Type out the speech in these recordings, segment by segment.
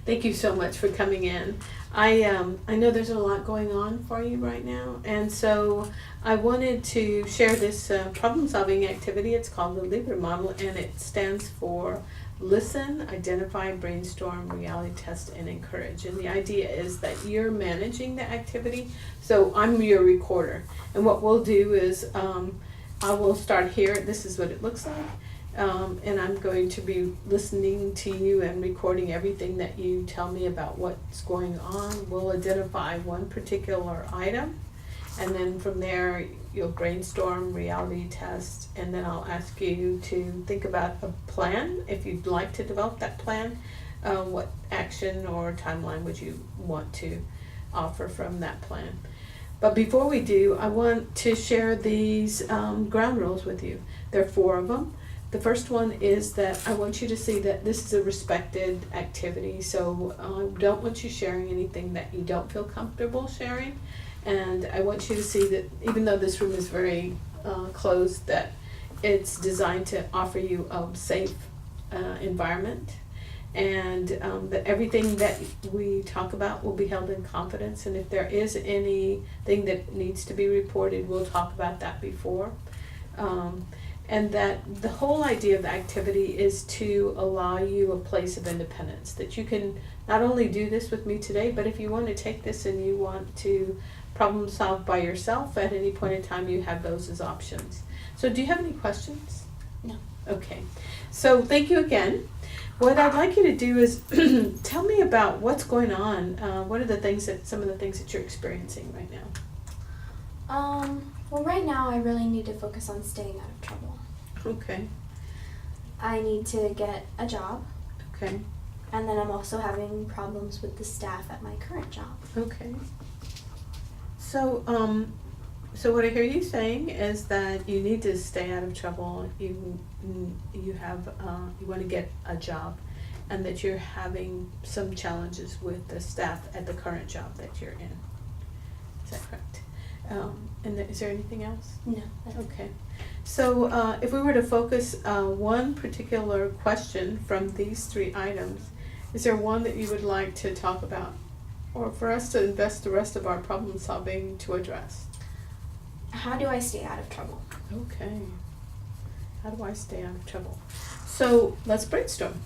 Thank you so much for coming in. I know there's a lot going on for you right now, and so I wanted to share this problem-solving activity. It's called the Libre Model, and it stands for Listen, Identify, Brainstorm, Reality Test, and Encourage. And the idea is that you're managing the activity, so I'm your recorder. And what we'll do is I will start here. This is what it looks like. And I'm going to be listening to you and recording everything that you tell me about what's going on. We'll identify one particular item, and then from there you'll brainstorm, reality test, and then I'll ask you to think about a plan. If you'd like to develop that plan, what action or timeline would you want to offer from that plan? But before we do, I want to share these ground rules with you. There are 4 of them. The first one is that I want you to see that this is a respected activity, so I don't want you sharing anything that you don't feel comfortable sharing. And I want you to see that even though this room is very closed, that it's designed to offer you a safe environment, and that everything that we talk about will be held in confidence. And if there is anything that needs to be reported, we'll talk about that before. And that the whole idea of the activity is to allow you a place of independence, that you can not only do this with me today, but if you want to take this and you want to problem solve by yourself at any point in time, you have those as options. So do you have any questions? No. Okay. So thank you again. What I'd like you to do is tell me about what's going on. What are some of the things that you're experiencing right now? Well, right now I really need to focus on staying out of trouble. Okay. I need to get a job, Okay. and then I'm also having problems with the staff at my current job. Okay. So, so what I hear you saying is that you need to stay out of trouble. You want to get a job, and that you're having some challenges with the staff at the current job that you're in. Is that correct? And is there anything else? No. That's Okay. So if we were to focus one particular question from these 3 items, is there one that you would like to talk about, or for us to invest the rest of our problem solving to address? How do I stay out of trouble? Okay. How do I stay out of trouble? So let's brainstorm.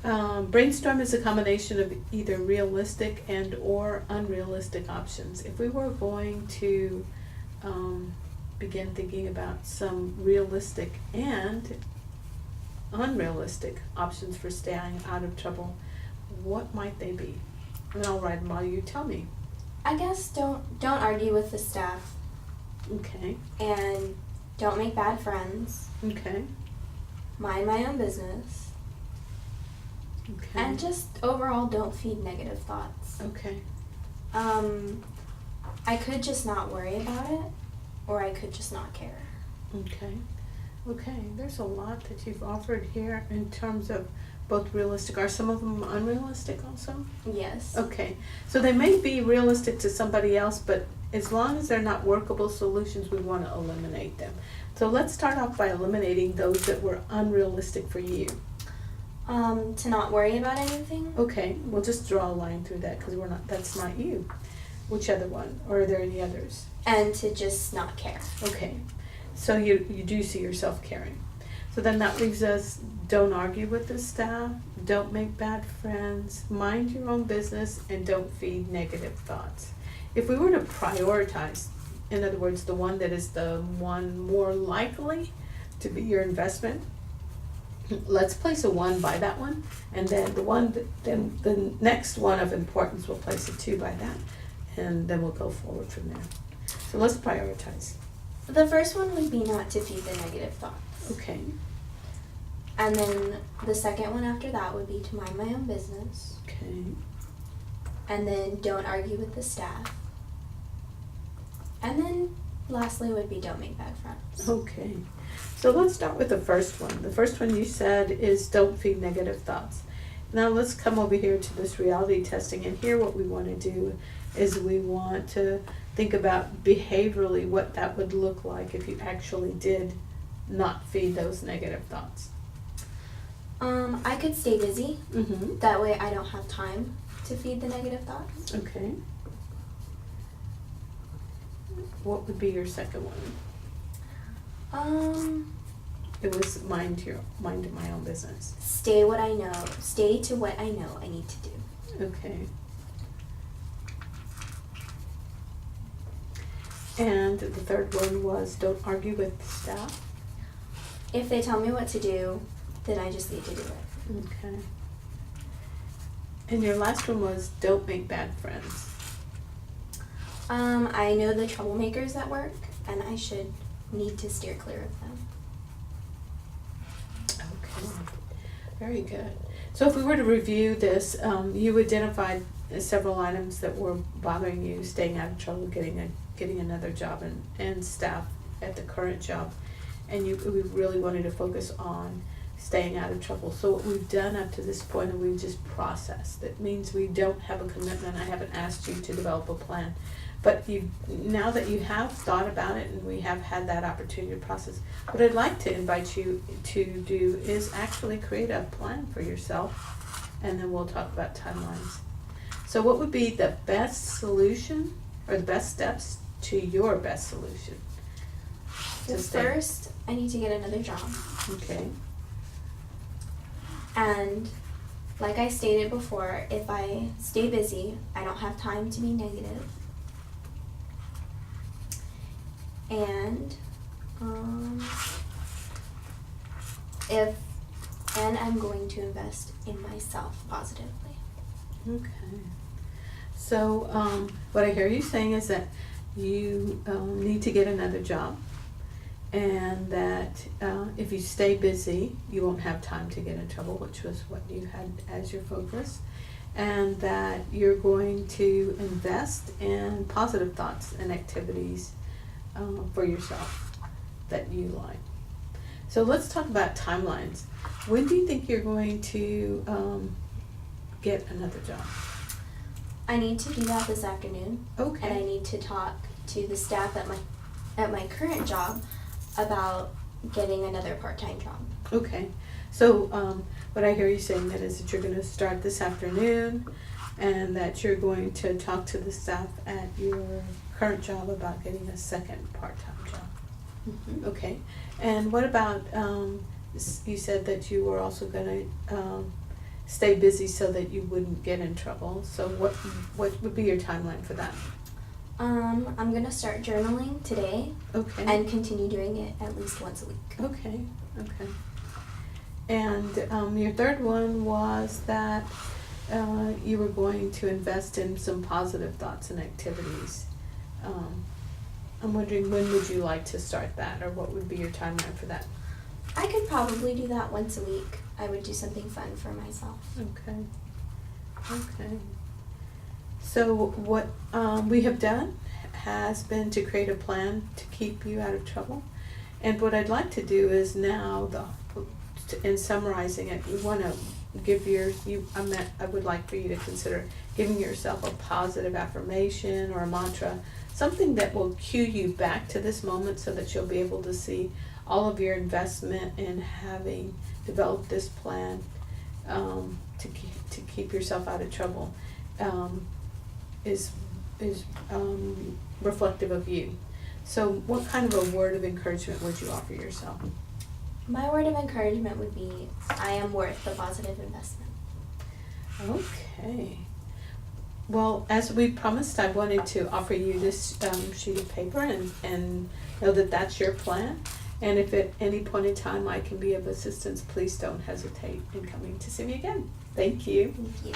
Brainstorm is a combination of either realistic and or unrealistic options. If we were going to begin thinking about some realistic and unrealistic options for staying out of trouble, what might they be? And I'll write them while you tell me. I guess don't argue with the staff, Okay. and don't make bad friends. Okay. Mind my own business, Okay. and just overall don't feed negative thoughts. Okay. I could just not worry about it, or I could just not care. Okay. Okay. There's a lot that you've offered here in terms of both realistic. Are some of them unrealistic also? Yes. Okay. So they may be realistic to somebody else, but as long as they're not workable solutions, we want to eliminate them. So let's start off by eliminating those that were unrealistic for you. To not worry about anything. Okay. We'll just draw a line through that because that's not you. Which other one? Or are there any others? And to just not care. Okay. So you do see yourself caring. So then that leaves us, don't argue with the staff, don't make bad friends, mind your own business, and don't feed negative thoughts. If we were to prioritize, in other words, the one that is the one more likely to be your investment, let's place a 1 by that one, and then then the next one of importance, we'll place a 2 by that, and then we'll go forward from there. So let's prioritize. The first one would be not to feed the negative thoughts. Okay. And then the second one after that would be to mind my own business. Okay. And then don't argue with the staff. And then lastly would be don't make bad friends. Okay. So let's start with the first one. The first one you said is don't feed negative thoughts. Now let's come over here to this reality testing, and here what we want to do is we want to think about behaviorally what that would look like if you actually did not feed those negative thoughts. I could stay busy. Mm-hmm. That way I don't have time to feed the negative thoughts. Okay. What would be your second one? It was mind my own business. Stay what I know. Stay to what I know I need to do. Okay. And the third one was don't argue with staff. If they tell me what to do, then I just need to do it. Okay. And your last one was don't make bad friends. I know the troublemakers at work, and I should need to steer clear of them. Okay. Very good. So if we were to review this, you identified several items that were bothering you: staying out of trouble, getting another job, and staff at the current job, and we really wanted to focus on staying out of trouble. So what we've done up to this point, and we've just processed. That means we don't have a commitment. I haven't asked you to develop a plan, but now that you have thought about it and we have had that opportunity to process, what I'd like to invite you to do is actually create a plan for yourself, and then we'll talk about timelines. So what would be the best solution or the best steps to your best solution? Well, first, I need to get another job. Okay. And like I stated before, if I stay busy, I don't have time to be negative. And I'm going to invest in myself positively. Okay. So what I hear you saying is that you need to get another job, and that if you stay busy, you won't have time to get in trouble, which was what you had as your focus, and that you're going to invest in positive thoughts and activities for yourself that you like. So let's talk about timelines. When do you think you're going to get another job? I need to do that this afternoon. Okay. And I need to talk to the staff at my current job about getting another part-time job. Okay. So what I hear you saying then is that you're going to start this afternoon, and that you're going to talk to the staff at your current job about getting a second part-time job. Mm-hmm. Okay. And what about, you said that you were also going to stay busy so that you wouldn't get in trouble. So what would be your timeline for that? I'm going to start journaling today. Okay. And continue doing it at least once a week. Okay. Okay. And your third one was that you were going to invest in some positive thoughts and activities. I'm wondering, when would you like to start that, or what would be your timeline for that? I could probably do that once a week. I would do something fun for myself. Okay. Okay. So what we have done has been to create a plan to keep you out of trouble. And what I'd like to do is now, in summarizing it, you want to give I would like for you to consider giving yourself a positive affirmation or a mantra, something that will cue you back to this moment so that you'll be able to see all of your investment in having developed this plan to keep yourself out of trouble is reflective of you. So what kind of a word of encouragement would you offer yourself? My word of encouragement would be, I am worth the positive investment. Okay. Well, as we promised, I wanted to offer you this sheet of paper and know that that's your plan. And if at any point in time I can be of assistance, please don't hesitate in coming to see me again. Thank you. Thank you.